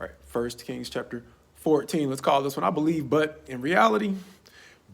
All right, 1 Kings chapter 14. Let's call this one I believe, but in reality,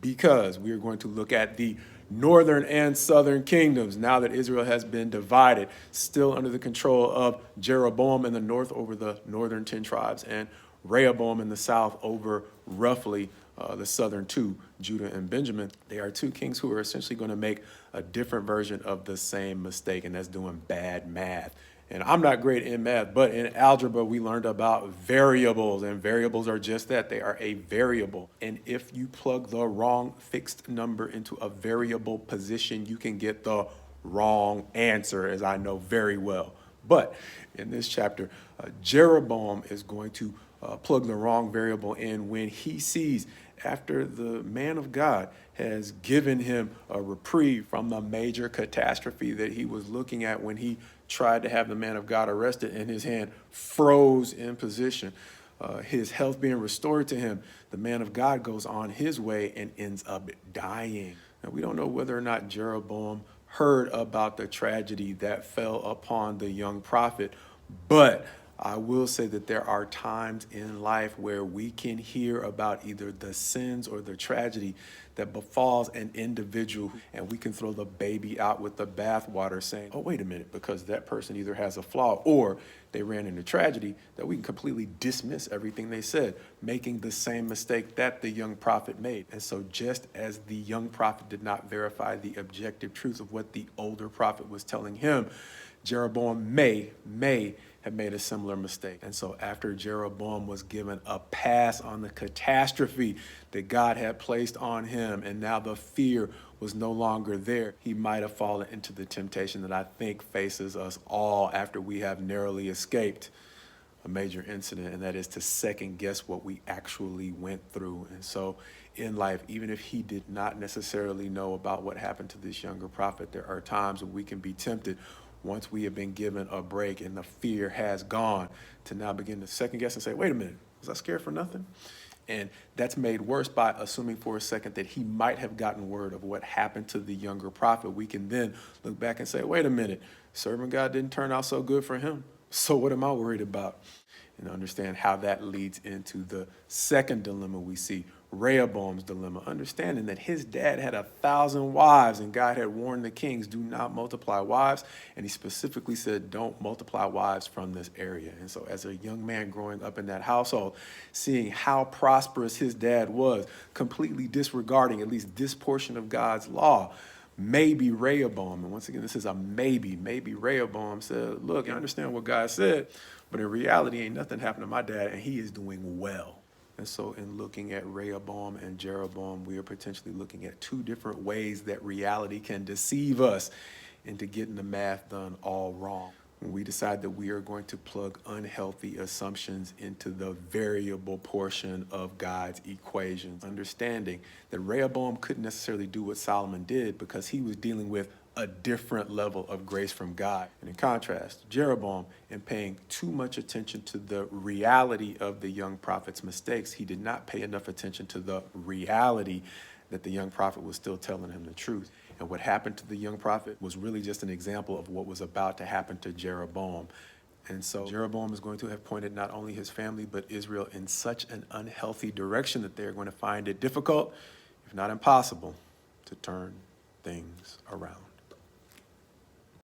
because we are going to look at the northern and southern kingdoms now that Israel has been divided, still under the control of Jeroboam in the north over the northern 10 tribes and Rehoboam in the south over roughly the southern two, Judah and Benjamin. They are two kings who are essentially going to make a different version of the same mistake, and that's doing bad math. And I'm not great in math, but in algebra, we learned about variables, and variables are just that. They are a variable. And if you plug the wrong fixed number into a variable position, you can get the wrong answer, as I know very well. But in this chapter, Jeroboam is going to plug the wrong variable in when he sees, after the man of God has given him a reprieve from the major catastrophe that he was looking at when he tried to have the man of God arrested and his hand froze in position, his health being restored to him, the man of God goes on his way and ends up dying. Now, we don't know whether or not Jeroboam heard about the tragedy that fell upon the young prophet, but I will say that there are times in life where we can hear about either the sins or the tragedy that befalls an individual, and we can throw the baby out with the bathwater saying, oh, wait a minute, because that person either has a flaw or they ran into tragedy, that we can completely dismiss everything they said, making the same mistake that the young prophet made. And so just as the young prophet did not verify the objective truth of what the older prophet was telling him, Jeroboam may have made a similar mistake. And so after Jeroboam was given a pass on the catastrophe that God had placed on him, and now the fear was no longer there, he might have fallen into the temptation that I think faces us all after we have narrowly escaped a major incident, and that is to second guess what we actually went through. And so in life, even if he did not necessarily know about what happened to this younger prophet, there are times when we can be tempted, once we have been given a break and the fear has gone, to now begin to second guess and say, wait a minute, was I scared for nothing? And that's made worse by assuming for a second that he might have gotten word of what happened to the younger prophet. We can then look back and say, wait a minute, serving God didn't turn out so good for him. So what am I worried about? And understand how that leads into the second dilemma we see, Rehoboam's dilemma, understanding that his dad had 1,000 wives and God had warned the kings, do not multiply wives. And he specifically said, don't multiply wives from this area. And so as a young man growing up in that household, seeing how prosperous his dad was, completely disregarding at least this portion of God's law, maybe Rehoboam, and once again, this is a maybe Rehoboam said, look, I understand what God said, but in reality, ain't nothing happened to my dad, and he is doing well. And so in looking at Rehoboam and Jeroboam, we are potentially looking at two different ways that reality can deceive us into getting the math done all wrong. When we decide that we are going to plug unhealthy assumptions into the variable portion of God's equations, understanding that Rehoboam couldn't necessarily do what Solomon did because he was dealing with a different level of grace from God. And in contrast, Jeroboam, in paying too much attention to the reality of the young prophet's mistakes, he did not pay enough attention to the reality that the young prophet was still telling him the truth. And what happened to the young prophet was really just an example of what was about to happen to Jeroboam. And so Jeroboam is going to have pointed not only his family, but Israel in such an unhealthy direction that they're going to find it difficult, if not impossible, to turn things around.